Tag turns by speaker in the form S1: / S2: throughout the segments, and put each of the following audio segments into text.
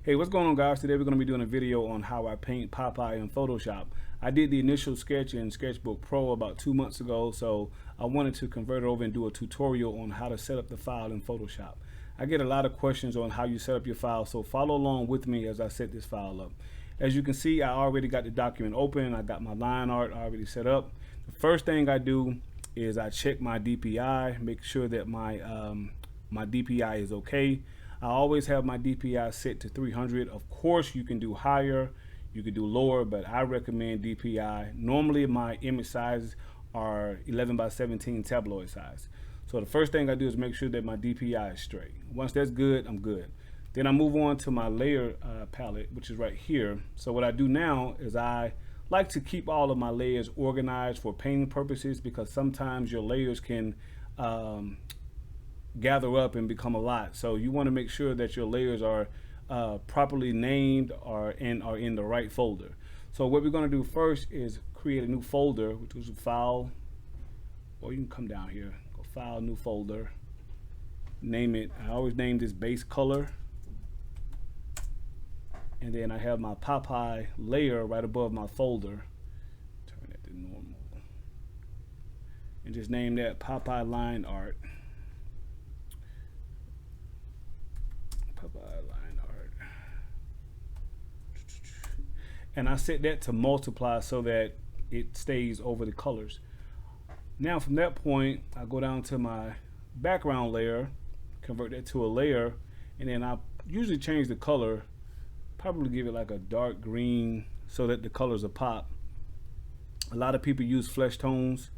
S1: Hey, what's going on, guys? Today we're going to be doing a video on how I paint Popeye in Photoshop. I did the initial sketch in Sketchbook Pro about 2 months ago, so I wanted to convert it over and do a tutorial on how to set up the file in Photoshop. I get a lot of questions on how you set up your file, so follow along with me as I set this file up. As you can see, I already got the document open. I got my line art already set up. The first thing I do is I check my DPI, make sure that my DPI is okay. I always have my DPI set to 300. Of course, you can do higher, you can do lower, but I recommend DPI. Normally, my image sizes are 11 by 17 tabloid size. So the first thing I do is make sure that my DPI is straight. Once that's good, I'm good. Then I move on to my layer palette, which is right here. So what I do now is I like to keep all of my layers organized for painting purposes, because sometimes your layers can gather up and become a lot. So you want to make sure that your layers are properly named or in the right folder. So what we're going to do first is create a new folder, which is a file, or you can come down here, go file, new folder, name it. I always name this base color, and then I have my Popeye layer right above my folder. Turn that to normal and just name that Popeye line art. Line art, and I set that to multiply so that it stays over the colors. Now from that point, I go down to my background layer, convert that to a layer, and then I usually change the color, probably give it like a dark green so that the colors will pop. A lot of people use flesh tones,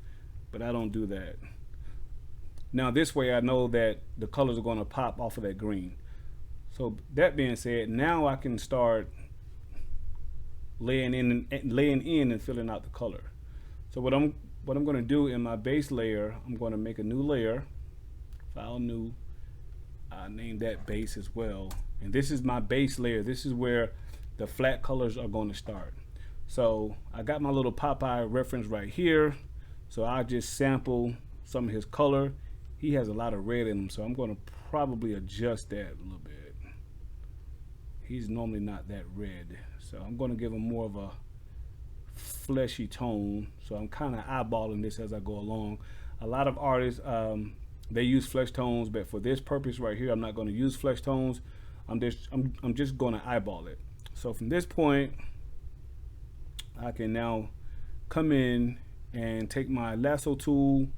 S1: but I don't do that. Now this way I know that the colors are going to pop off of that green. So that being said, now I can start laying in and filling out the color. So what I'm going to do in my base layer, I'm going to make a new layer, file new, name that base as well. And this is my base layer. This is where the flat colors are going to start. So I got my little Popeye reference right here. So I just sample some of his color. He has a lot of red in him, so I'm going to probably adjust that a little bit. He's normally not that red, so I'm going to give him more of a fleshy tone. So I'm kind of eyeballing this as I go along. A lot of artists, they use flesh tones, but for this purpose right here, I'm not going to use flesh tones. I'm just going to eyeball it. So from this point, I can now come in and take my lasso tool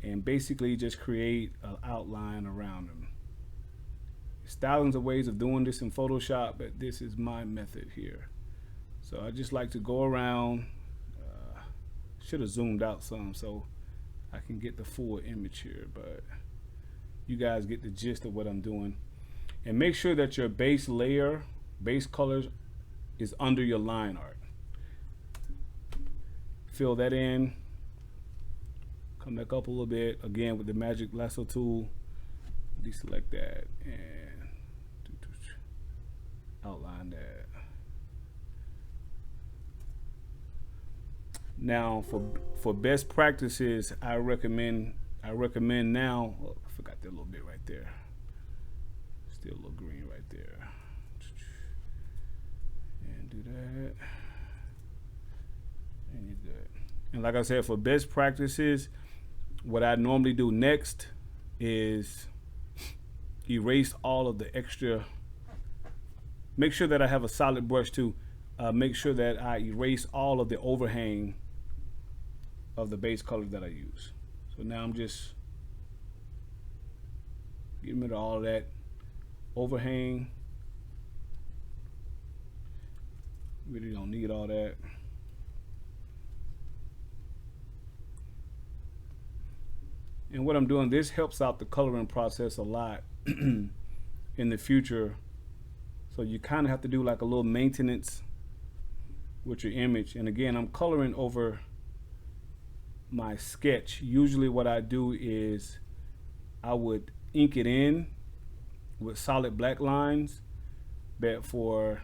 S1: and basically just create an outline around him. There's thousands of ways of doing this in Photoshop, but this is my method here. So I just like to go around, should have zoomed out some so I can get the full image here, but you guys get the gist of what I'm doing. And make sure that your base layer, base colors, is under your line art. Fill that in, come back up a little bit, again with the magic lasso tool, deselect that and outline that. Now for best practices, I recommend now, oh, I forgot that little bit right there, still a little green right there, and do that, and you're good. And like I said, for best practices, what I normally do next is erase all of the extra. Make sure that I have a solid brush to make sure that I erase all of the overhang of the base color that I use. So now I'm just getting rid of all of that overhang. Really don't need all that. And what I'm doing, this helps out the coloring process a lot in the future. So you kind of have to do like a little maintenance with your image. And again, I'm coloring over my sketch. Usually what I do is I would ink it in with solid black lines, but for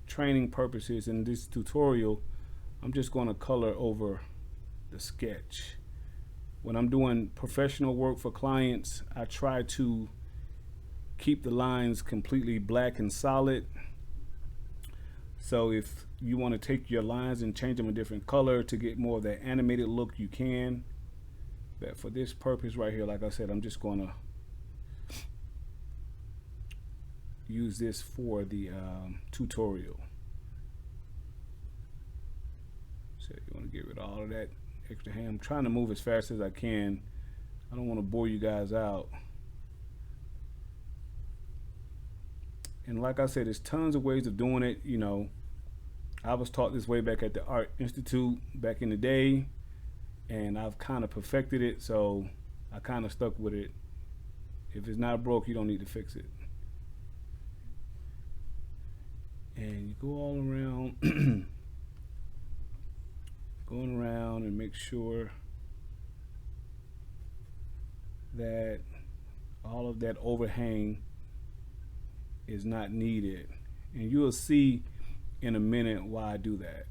S1: training purposes in this tutorial, I'm just going to color over the sketch. When I'm doing professional work for clients, I try to keep the lines completely black and solid. So if you want to take your lines and change them a different color to get more of that animated look, you can. But for this purpose right here, like I said, I'm just going to use this for the tutorial. So you want to get rid of all of that extra hand. I'm trying to move as fast as I can. I don't want to bore you guys out. And like I said, there's tons of ways of doing it. You know, I was taught this way back at the Art Institute back in the day, and I've kind of perfected it, so I kind of stuck with it. If it's not broke, you don't need to fix it. And you go all around, going around, and make sure that all of that overhang is not needed. And you'll see in a minute why I do that.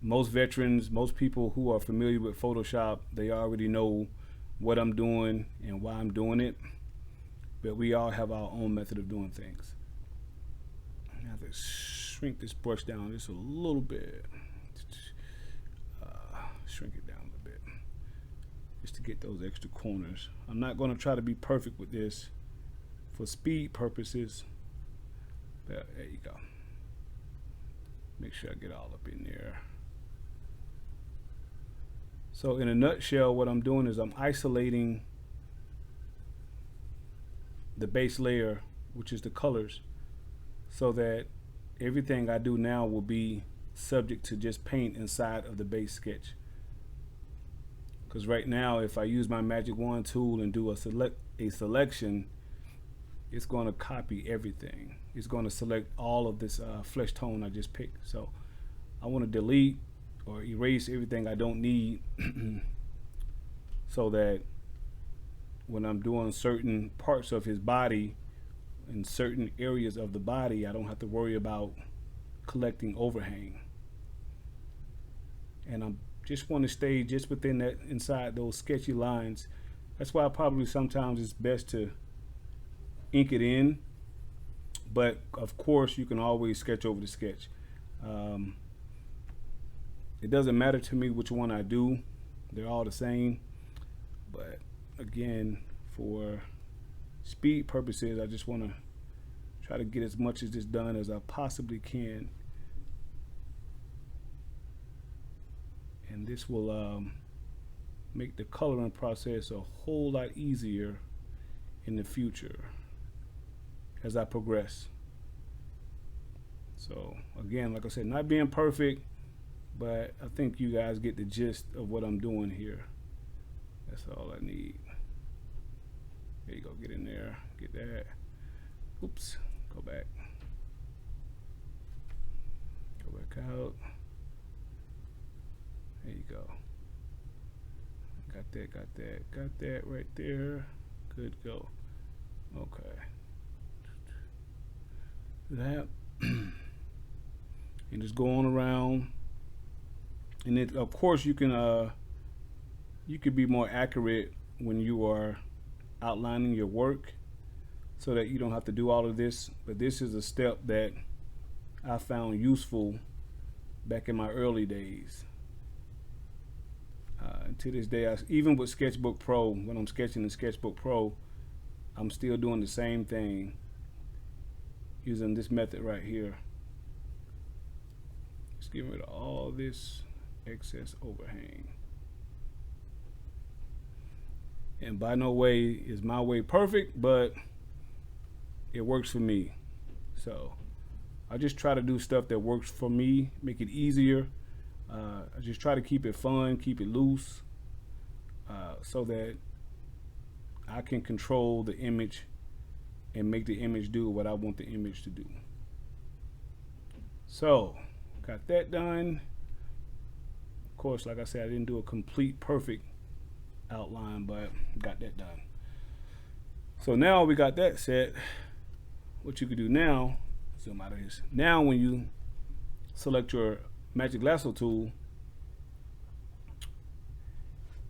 S1: Most veterans, most people who are familiar with Photoshop, they already know what I'm doing and why I'm doing it. But we all have our own method of doing things. I have to shrink this brush down just a little bit. Shrink it down a little bit just to get those extra corners. I'm not going to try to be perfect with this for speed purposes. But there you go. Make sure I get all up in there. So in a nutshell, what I'm doing is I'm isolating the base layer, which is the colors, so that everything I do now will be subject to just paint inside of the base sketch. Because right now, if I use my magic wand tool and do a selection, it's going to copy everything. It's going to select all of this flesh tone I just picked. So I want to delete or erase everything I don't need so that when I'm doing certain parts of his body in certain areas of the body, I don't have to worry about collecting overhang. And I just want to stay just within that, inside those sketchy lines. That's why probably sometimes it's best to ink it in, but of course you can always sketch over the sketch. It doesn't matter to me which one I do, they're all the same. But again, for speed purposes, I just want to try to get as much of this done as I possibly can, and this will make the coloring process a whole lot easier in the future as I progress. So again, like I said, not being perfect, but I think you guys get the gist of what I'm doing here. That's all I need. There you go, get in there, get that. Oops, go back. Go back out. There you go. Got that, got that, got that right there. Good, go. Okay. That. And just go on around. And then of course you can be more accurate when you are outlining your work, so that you don't have to do all of this. But this is a step that I found useful back in my early days. And to this day, even with Sketchbook Pro, when I'm sketching in Sketchbook Pro, I'm still doing the same thing using this method right here. Just getting rid of all this excess overhang. And by no way is my way perfect, but it works for me. So I just try to do stuff that works for me, make it easier. I just try to keep it fun, keep it loose, so that I can control the image and make the image do what I want the image to do. So got that done. Of course, like I said, I didn't do a complete perfect outline, but got that done. So now we got that set. What you could do now, zoom out of this. Now when you select your Magic Lasso tool,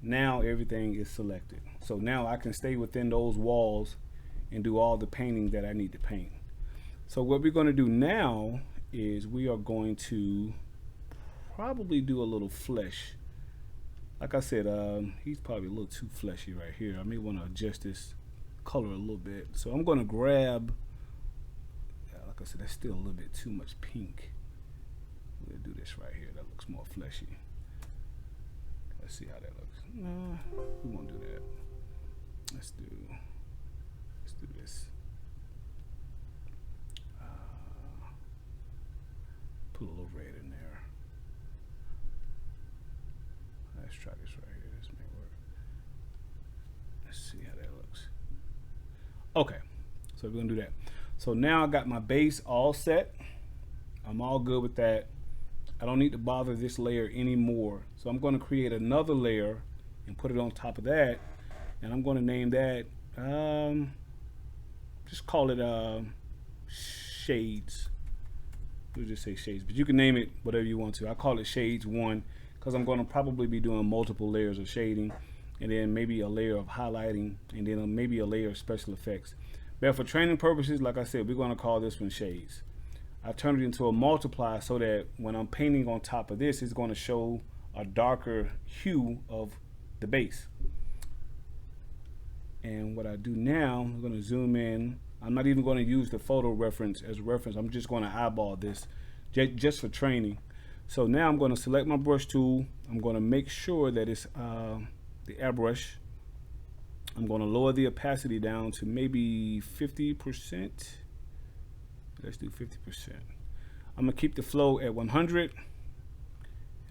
S1: now everything is selected. So now I can stay within those walls and do all the painting that I need to paint. So what we're going to do now is we are going to probably do a little flesh. Like I said, he's probably a little too fleshy right here. I may want to adjust this color a little bit. So I'm going to grab, like I said, that's still a little bit too much pink. We'll do this right here. That looks more fleshy. Let's see how that looks. No, we won't do that. Let's do this. Put a little red in there. Let's try this right here. This may work. Let's see how that looks. Okay, so we're gonna do that. So now I got my base all set. I'm all good with that. I don't need to bother this layer anymore. So I'm going to create another layer and put it on top of that. And I'm going to name that, just call it shades. We'll just say shades, but you can name it whatever you want to. I call it shades 1 because I'm going to probably be doing multiple layers of shading, and then maybe a layer of highlighting, and then maybe a layer of special effects. But for training purposes, like I said, we're going to call this one shades. I turned it into a multiply so that when I'm painting on top of this, it's going to show a darker hue of the base. And what I do now, I'm going to zoom in. I'm not even going to use the photo reference as a reference. I'm just going to eyeball this just for training. So now I'm going to select my brush tool. I'm going to make sure that it's the airbrush. I'm going to lower the opacity down to maybe 50%. Let's do 50%. I'm going to keep the flow at 100,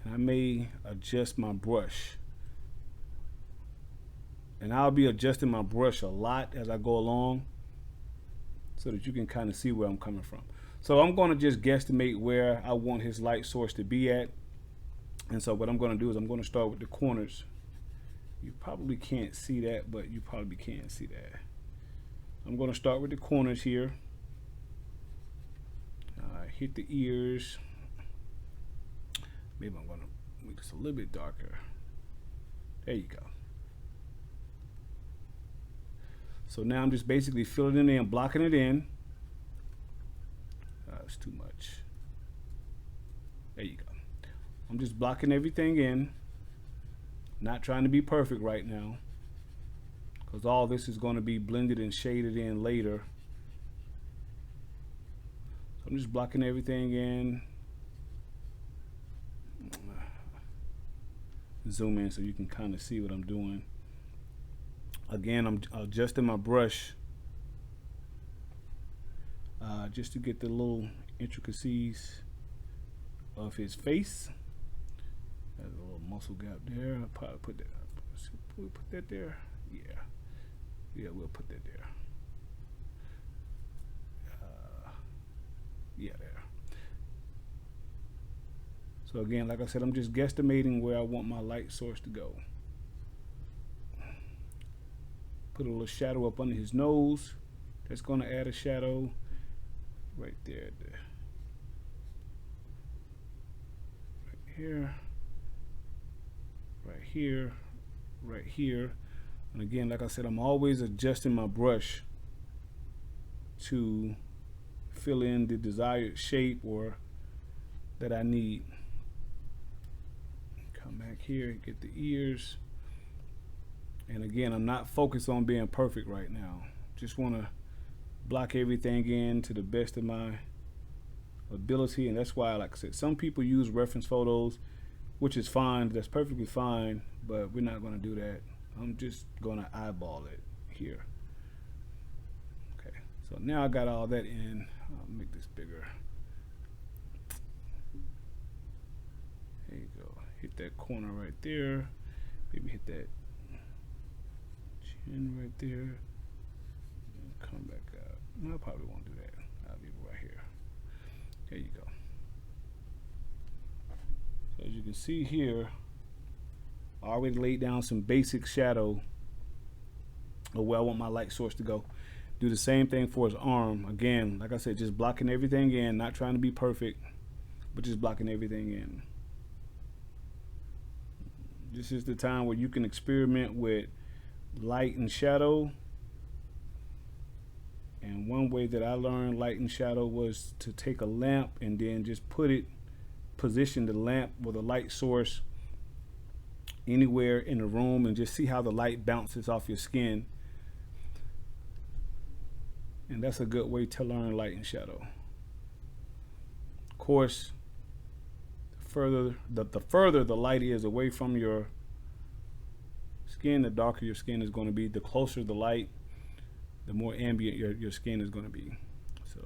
S1: and I may adjust my brush. And I'll be adjusting my brush a lot as I go along so that you can kind of see where I'm coming from. So I'm going to just guesstimate where I want his light source to be at. And so what I'm going to do is I'm going to start with the corners. You probably can't see that, but you probably can see that. I'm going to start with the corners here. Hit the ears. Maybe I'm going to make this a little bit darker. There you go. So now I'm just basically filling it in, blocking it in. It's too much. There you go. I'm just blocking everything in. Not trying to be perfect right now, because all this is going to be blended and shaded in later. So I'm just blocking everything in. Zoom in so you can kind of see what I'm doing. Again, I'm adjusting my brush just to get the little intricacies of his face. There's a little muscle gap there. I'll probably put that. We'll put that there. Yeah, we'll put that there. Yeah, there. So again, like I said, I'm just guesstimating where I want my light source to go. Put a little shadow up under his nose. That's going to add a shadow right there. Right here. Right here. Right here. And again, like I said, I'm always adjusting my brush to fill in the desired shape or that I need. Come back here, get the ears. And again, I'm not focused on being perfect right now. Just want to block everything in to the best of my ability. And that's why, like I said, some people use reference photos, which is fine. That's perfectly fine, but we're not going to do that. I'm just going to eyeball it here. Okay, so now I got all that in. I'll make this bigger. There you go. Hit that corner right there. Maybe hit that chin right there. And come back up. No, I probably won't do that. I'll leave it right here. There you go. So as you can see here, I already laid down some basic shadow of where I want my light source to go. Do the same thing for his arm. Again, like I said, just blocking everything in, not trying to be perfect, but just blocking everything in. This is the time where you can experiment with light and shadow And one way that I learned light and shadow was to take a lamp and then just position the lamp with a light source anywhere in the room and just see how the light bounces off your skin. And that's a good way to learn light and shadow. Of course, the further the light is away from your skin, the darker your skin is going to be. The closer the light, the more ambient your skin is going to be. So,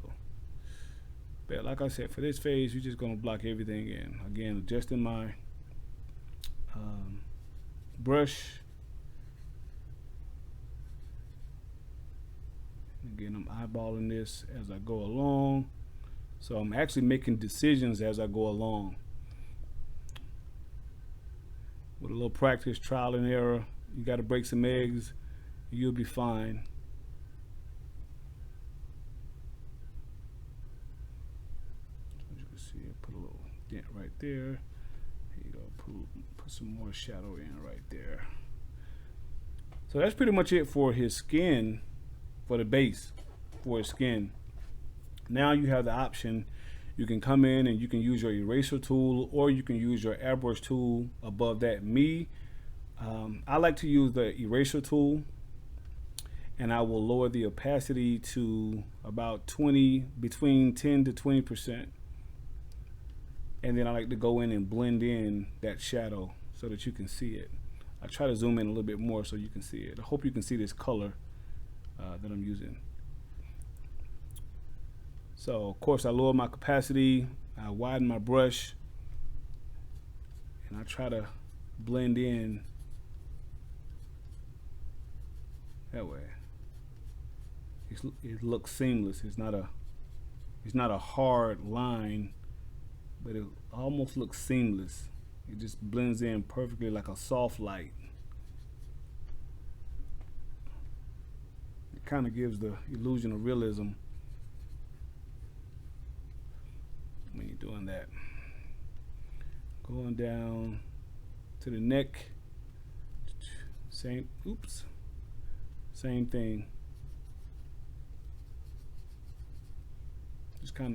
S1: but like I said, for this phase, you're just going to block everything in. Again, adjusting my brush. Again, I'm eyeballing this as I go along. So I'm actually making decisions as I go along. With a little practice, trial and error, you got to break some eggs, you'll be fine. As you can see, I put a little dent right there. Here you go, put some more shadow in right there. So that's pretty much it for his skin, for the base, for his skin. Now you have the option. You can come in and you can use your eraser tool, or you can use your airbrush tool above that. I like to use the eraser tool, and I will lower the opacity to about between 10 to 20%. And then I like to go in and blend in that shadow so that you can see it. I try to zoom in a little bit more so you can see it. I hope you can see this color that I'm using. So of course I lower my capacity, I widen my brush, and I try to blend in that way. It looks seamless. It's not a hard line, but it almost looks seamless. It just blends in perfectly like a soft light. It kind of gives the illusion of realism when you're doing that. Going down to the neck, same thing.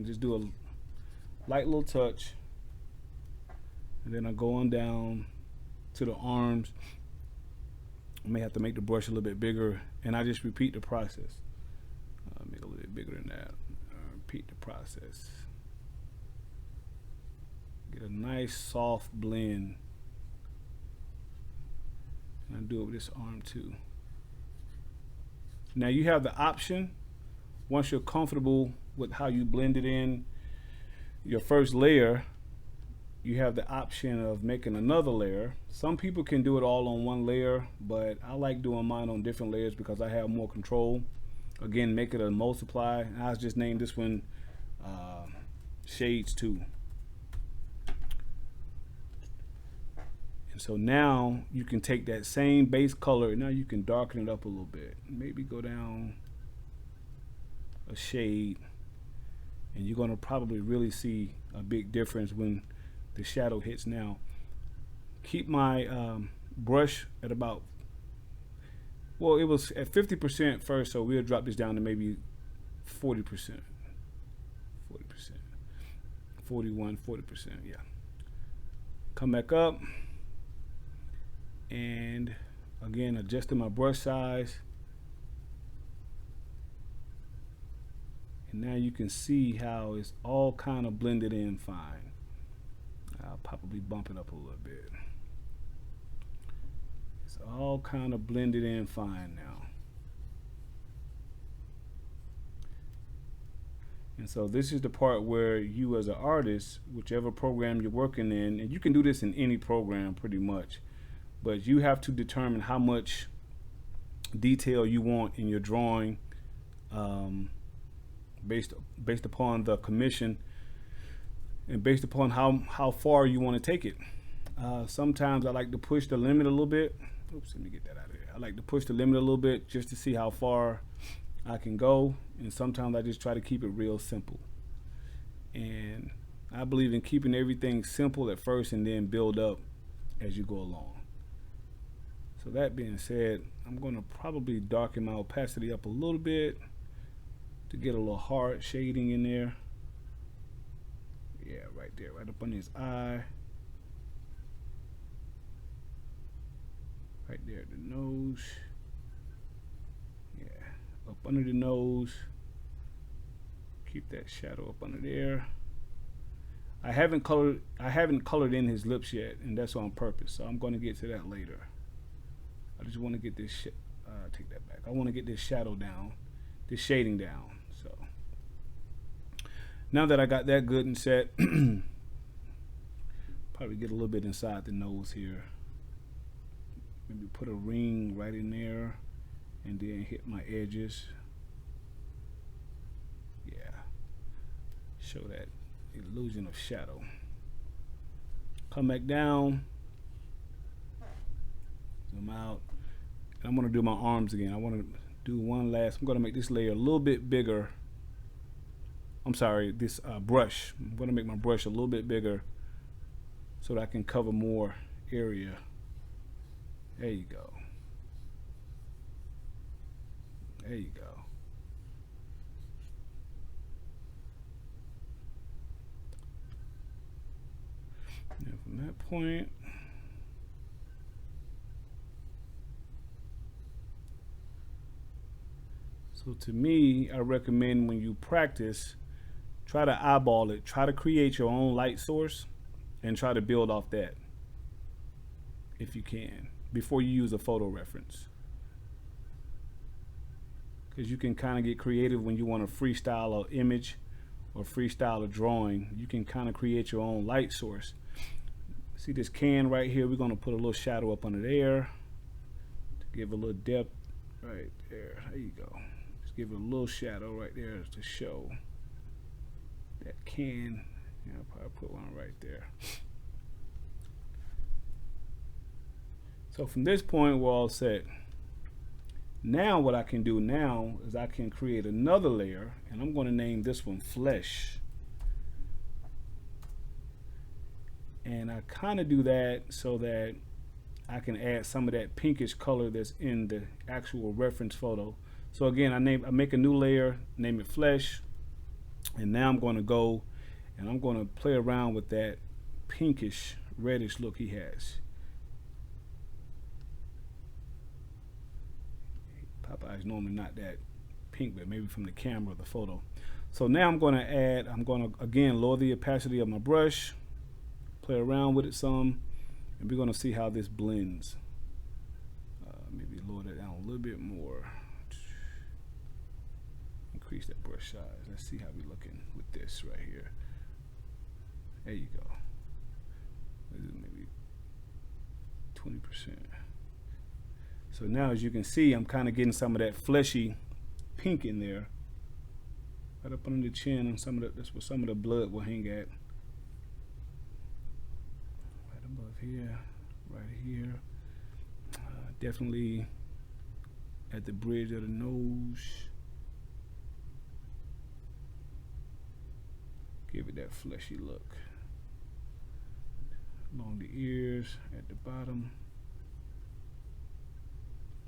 S1: Just do a light little touch, and then I go on down to the arms. I may have to make the brush a little bit bigger, and I just repeat the process. Make it a little bit bigger than that. Repeat the process. Get a nice soft blend. And I do it with this arm too. Now you have the option, once you're comfortable with how you blend it in your first layer, you have the option of making another layer. Some people can do it all on one layer, but I like doing mine on different layers because I have more control. Again, make it a multiply. I just named this one Shades 2. And so now you can take that same base color, and now you can darken it up a little bit. Maybe go down a shade, and you're gonna probably really see a big difference when the shadow hits. Now keep my brush at about, well, it was at 50% first, so we'll drop this down to maybe 40%, 41, 40%, yeah. Come back up, and again adjusting my brush size, and now you can see how it's all kind of blended in fine. I'll probably bump it up a little bit. It's all kind of blended in fine now. And so this is the part where you as an artist, whichever program you're working in, and you can do this in any program pretty much, but you have to determine how much detail you want in your drawing, based upon the commission and based upon how far you want to take it. Sometimes I like to push the limit a little bit. Oops, let me get that out of here. I like to push the limit a little bit just to see how far I can go, and sometimes I just try to keep it real simple. And I believe in keeping everything simple at first and then build up as you go along. So that being said, I'm going to probably darken my opacity up a little bit, to get a little hard shading in there. Yeah, right there, right up under his eye. Right there at the nose. Yeah, up under the nose. Keep that shadow up under there. I haven't colored in his lips yet, and that's on purpose. So I'm going to get to that later. I just want to get this take that back. I want to get this shadow down, this shading down. So now that I got that good and set, probably get a little bit inside the nose here. Maybe put a ring right in there, and then hit my edges. Yeah, show that illusion of shadow. Come back down, zoom out, and I'm going to do my arms again. I want to do one last. I'm going to make this layer a little bit bigger. I'm sorry, this brush. I'm going to make my brush a little bit bigger so that I can cover more area. There you go. There you go. And from that point, so to me, I recommend when you practice, try to eyeball it, try to create your own light source and try to build off that if you can before you use a photo reference, because you can kind of get creative when you want to freestyle an image or freestyle a drawing. You can kind of create your own light source. See this can right here? We're going to put a little shadow up under there to give a little depth right there. There you go. Just give it a little shadow right there to show that can. Yeah, I'll probably put one right there. So from this point, we're all set. Now what I can do now is I can create another layer, and I'm going to name this one Flesh. And I kind of do that so that I can add some of that pinkish color that's in the actual reference photo. So again, I make a new layer, name it Flesh, and now I'm going to go and I'm going to play around with that pinkish reddish look he has. Popeye's normally not that pink, but maybe from the camera or the photo. So now I'm going to again lower the opacity of my brush, play around with it some, and we're going to see how this blends. Maybe lower that down a little bit more. Increase that brush size. Let's see how we're looking with this right here. There you go. Maybe 20%. So now, as you can see, I'm kind of getting some of that fleshy pink in there, right up under the chin, and that's where some of the blood will hang at. Right above here, right here. Definitely at the bridge of the nose. Give it that fleshy look. Along the ears, at the bottom.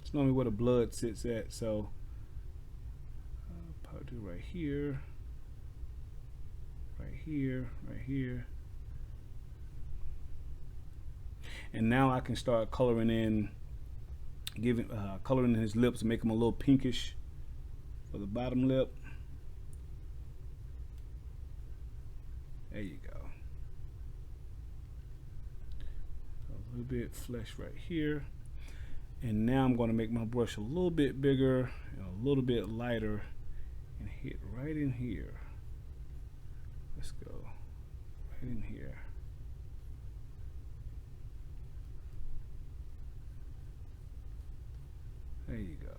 S1: It's normally where the blood sits at, so probably do right here, right here, right here. And now I can start coloring in, coloring in his lips, make them a little pinkish for the bottom lip. There you go. A little bit flesh right here. And now I'm going to make my brush a little bit bigger and a little bit lighter and hit right in here. Let's go right in here. There you go.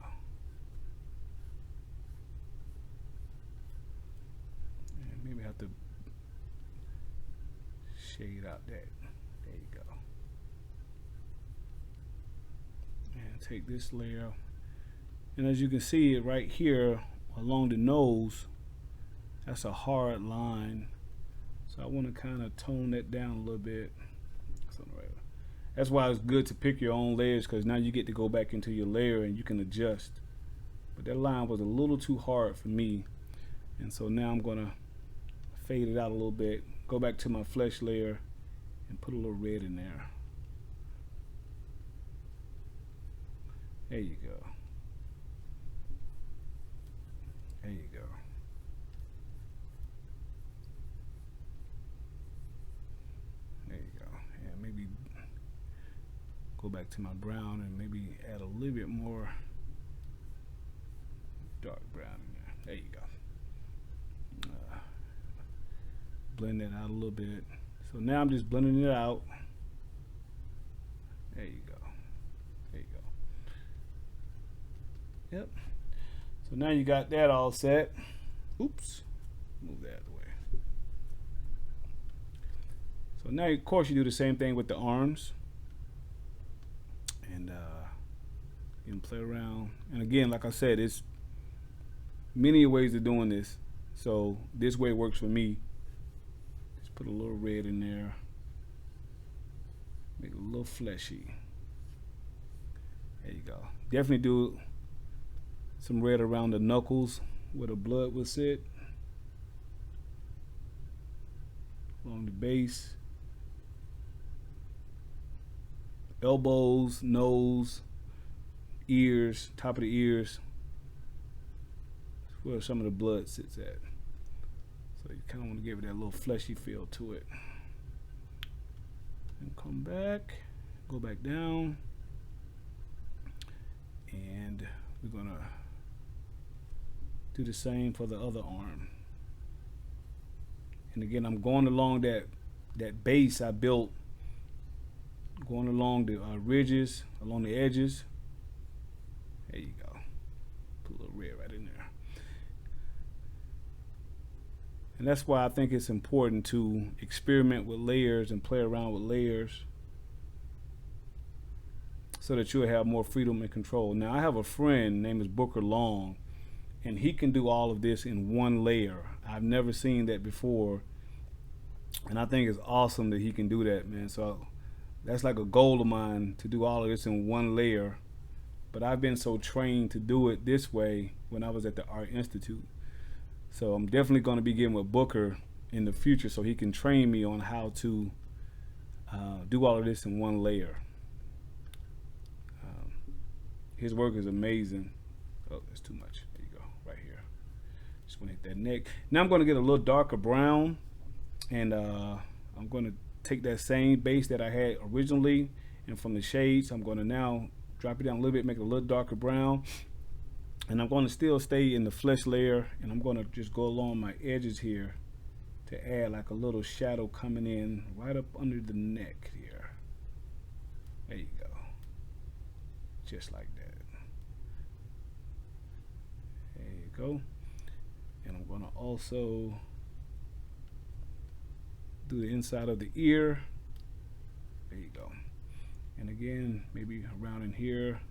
S1: And maybe I have to shade out that. There you go. And take this layer, and as you can see it right here along the nose, that's a hard line, so I want to kind of tone that down a little bit. That's why it's good to pick your own layers, because now you get to go back into your layer and you can adjust. But that line was a little too hard for me, And so now I'm gonna fade it out a little bit, go back to my flesh layer and put a little red in there. There you go. There you go. There you go. And maybe go back to my brown and maybe add a little bit more dark brown in there. There you go. Blend that out a little bit. So now I'm just blending it out. There you go. There you go. Yep. So now you got that all set. Oops. Move that out of the way. So now, of course, you do the same thing with the arms. And you can play around. And again, like I said, it's many ways of doing this. So this way works for me. Just put a little red in there. Make it a little fleshy. There you go. Definitely do some red around the knuckles where the blood will sit. Along the base. Elbows, nose, ears, top of the ears. That's where some of the blood sits at. So you kind of want to give it that little fleshy feel to it. And come back, go back down, and we're gonna do the same for the other arm. And again, I'm going along that base I built, going along the ridges, along the edges. There you go. Put a little red right in there. And that's why I think it's important to experiment with layers and play around with layers so that you'll have more freedom and control. Now, I have a friend named is Booker Long, and he can do all of this in one layer. I've never seen that before, and I think it's awesome that he can do that, man. So that's like a goal of mine, to do all of this in one layer. But I've been so trained to do it this way when I was at the Art Institute. So I'm definitely going to be getting with Booker in the future so he can train me on how to do all of this in one layer. His work is amazing. Oh, that's too much. There you go, right here. Just want to hit that neck. Now I'm going to get a little darker brown, and I'm going to take that same base that I had originally, and from the shades, I'm going to now drop it down a little bit, make it a little darker brown. And I'm going to still stay in the flesh layer, and I'm going to just go along my edges here to add like a little shadow coming in right up under the neck here. There you go. Just like that. There you go. And I'm going to also do the inside of the ear. There you go. And again, maybe around in here.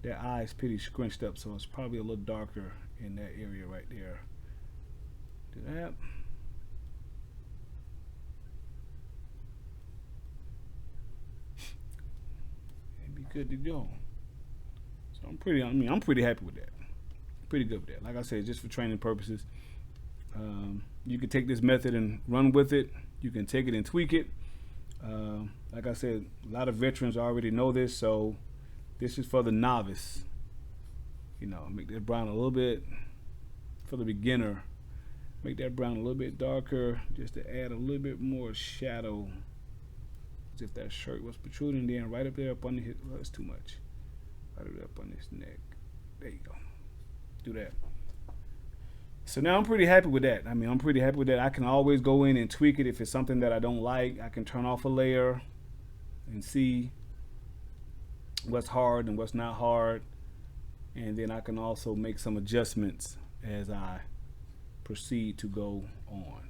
S1: That eye is pretty scrunched up, so it's probably a little darker in that area right there. Do that. And be good to go. So I'm pretty happy with that. Pretty good with that. Like I said, just for training purposes. You can take this method and run with it. You can take it and tweak it. Like I said, a lot of veterans already know this, so this is for the novice. You know, make that brown a little bit, for the beginner, make that brown a little bit darker, just to add a little bit more shadow, as if that shirt was protruding. Then right up there up on the hip, well, that's too much. Right up on this neck. There you go. Do that. So now I'm pretty happy with that. I'm pretty happy with that. I can always go in and tweak it if it's something that I don't like. I can turn off a layer and see what's hard and what's not hard, and then I can also make some adjustments as I proceed to go on.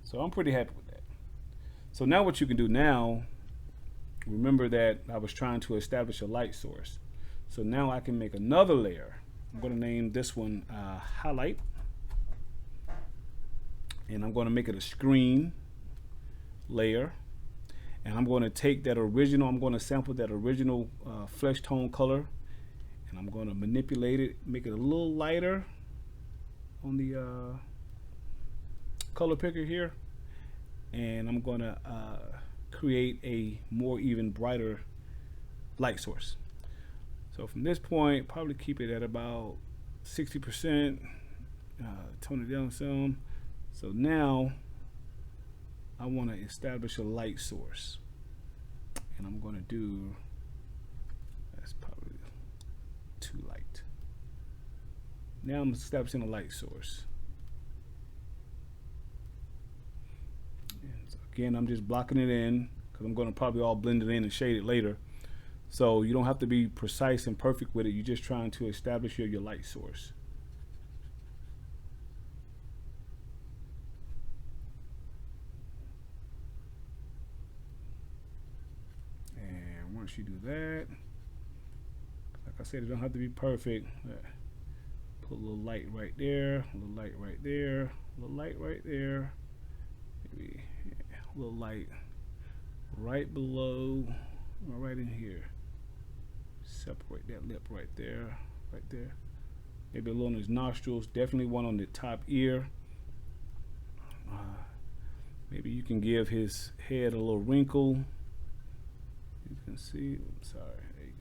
S1: So I'm pretty happy with that. So now what you can do now, remember that I was trying to establish a light source. So now I can make another layer. I'm going to name this one highlight, and I'm going to make it a screen layer. And I'm going to take that original, I'm going to sample that original flesh tone color, And I'm going to manipulate it, make it a little lighter on the color picker here. And I'm going to create a more even brighter light source. So from this point, probably keep it at about 60%, tone it down some. So now I want to establish a light source, and I'm going to do, that's probably too light. Now I'm establishing a light source. And so again, I'm just blocking it in because I'm going to probably all blend it in and shade it later. So you don't have to be precise and perfect with it. You're just trying to establish your light source. And once you do that, like I said, it don't have to be perfect. Put a little light right there, a little light right there, a little light right there. Maybe a little light right below, or right in here. Separate that lip right there, right there. Maybe a little on his nostrils. Definitely one on the top ear. Maybe you can give his head a little wrinkle. You can see. I'm sorry. There you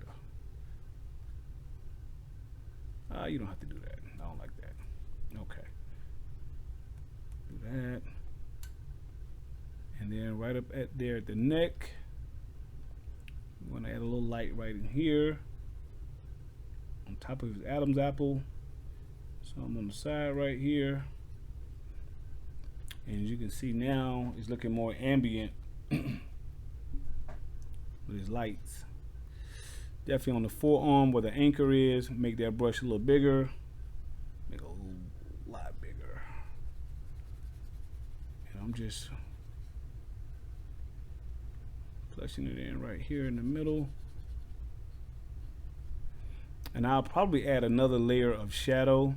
S1: go. You don't have to do that. I don't like that. Okay. Do that. And then right up at there at the neck, I'm going to add a little light right in here on top of his Adam's apple. Some on the side right here. And as you can see now, it's looking more ambient with his lights. Definitely on the forearm where the anchor is, make that brush a little bigger. Make it a lot bigger. And I'm just flushing it in right here in the middle. And I'll probably add another layer of shadow.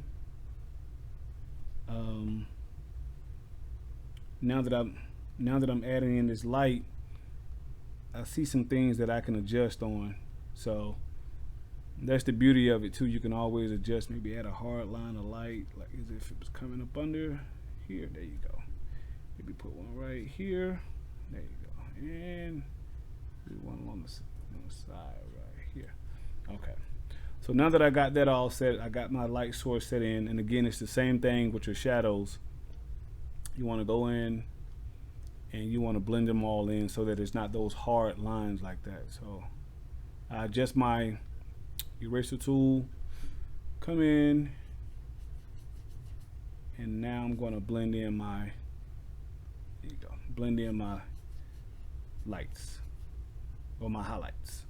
S1: Now that I'm adding in this light, I see some things that I can adjust on. So that's the beauty of it too. You can always adjust, maybe add a hard line of light, like as if it was coming up under here. There you go. Maybe put one right here. There you go. And one on the side right here. Okay. So now that I got that all set, I got my light source set in, and again, it's the same thing with your shadows. You want to go in and you want to blend them all in so that it's not those hard lines like that. So I adjust my eraser tool, come in, and now I'm going to blend in my, there you go, blend in my lights or my highlights.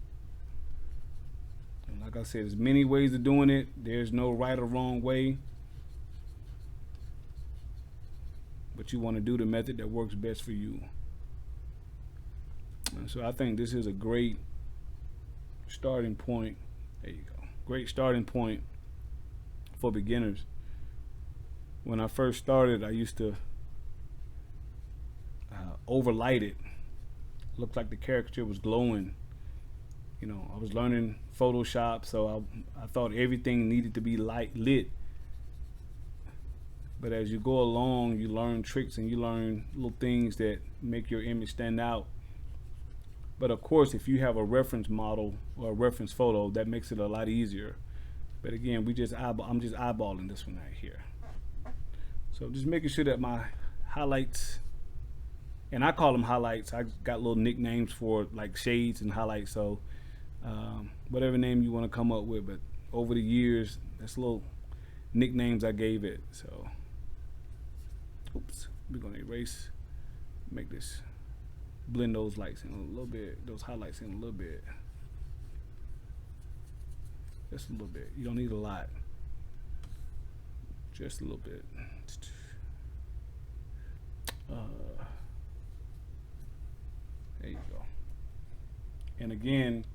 S1: And like I said, there's many ways of doing it. There's no right or wrong way, but you want to do the method that works best for you. And so I think this is a great starting point. There you go. Great starting point for beginners. When I first started, I used to overlight it. Looked like the caricature was glowing. You know, I was learning Photoshop, so I thought everything needed to be lit. But as you go along, you learn tricks and you learn little things that make your image stand out. But of course, if you have a reference model or a reference photo, that makes it a lot easier. But again, I'm just eyeballing this one right here. So just making sure that my highlights, and I call them highlights. I got little nicknames for like shades and highlights. So whatever name you want to come up with, but over the years, that's little nicknames I gave it. So oops, we're gonna erase, make this, blend those lights in a little bit, those highlights in a little bit, just a little bit. You don't need a lot, just a little bit. There you go. And again,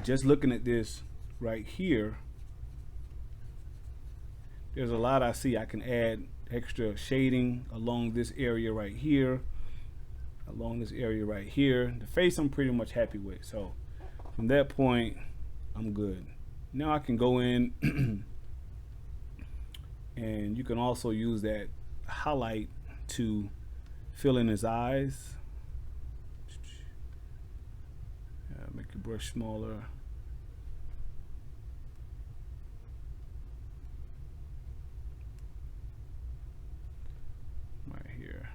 S1: just looking at this right here, there's a lot I see. I can add extra shading along this area right here, along this area right here. The face I'm pretty much happy with. So from that point, I'm good. Now I can go in and you can also use that highlight to fill in his eyes. Make your brush smaller. Right here.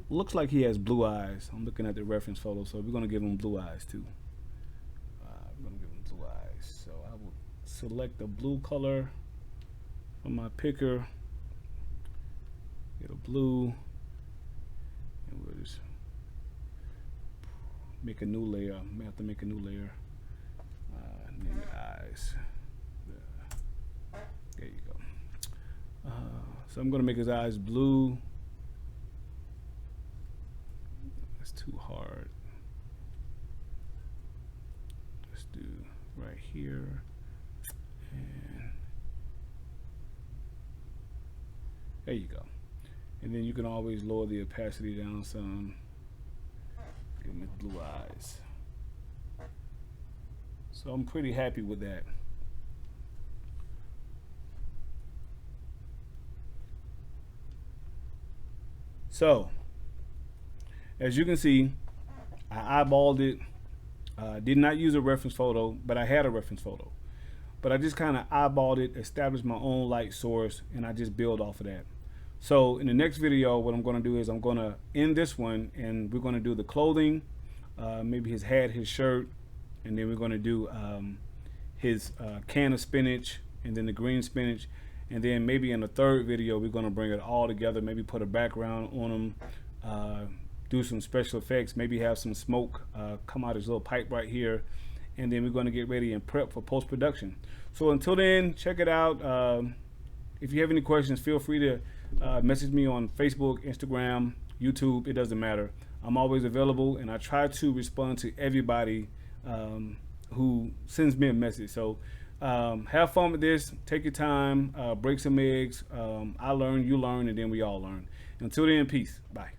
S1: Looks like he has blue eyes. I'm looking at the reference photo, so we're going to give him blue eyes too. We're going to give him blue eyes. So I will select the blue color from my picker. Get a blue. And we'll just make a new layer. I may have to make a new layer. Name it eyes. There you go. So I'm going to make his eyes blue. That's too hard. Let's do right here. And there you go. And then you can always lower the opacity down some. Give him his blue eyes. So I'm pretty happy with that. So, as you can see, I eyeballed it. Did not use a reference photo, but I had a reference photo. But I just kind of eyeballed it, established my own light source, and I just build off of that. So in the next video, what I'm going to do is I'm going to end this one, and we're going to do the clothing, maybe his hat, his shirt, and then we're going to do his can of spinach, and then the green spinach, and then maybe in the third video we're going to bring it all together, maybe put a background on him, do some special effects, maybe have some smoke come out his little pipe right here, and then we're going to get ready and prep for post-production. So until then, check it out. If you have any questions, feel free to message me on Facebook, Instagram, YouTube. It doesn't matter. I'm always available, and I try to respond to everybody who sends me a message. So have fun with this. Take your time. Break some eggs. I learn, you learn, and then we all learn. Until then, peace. Bye.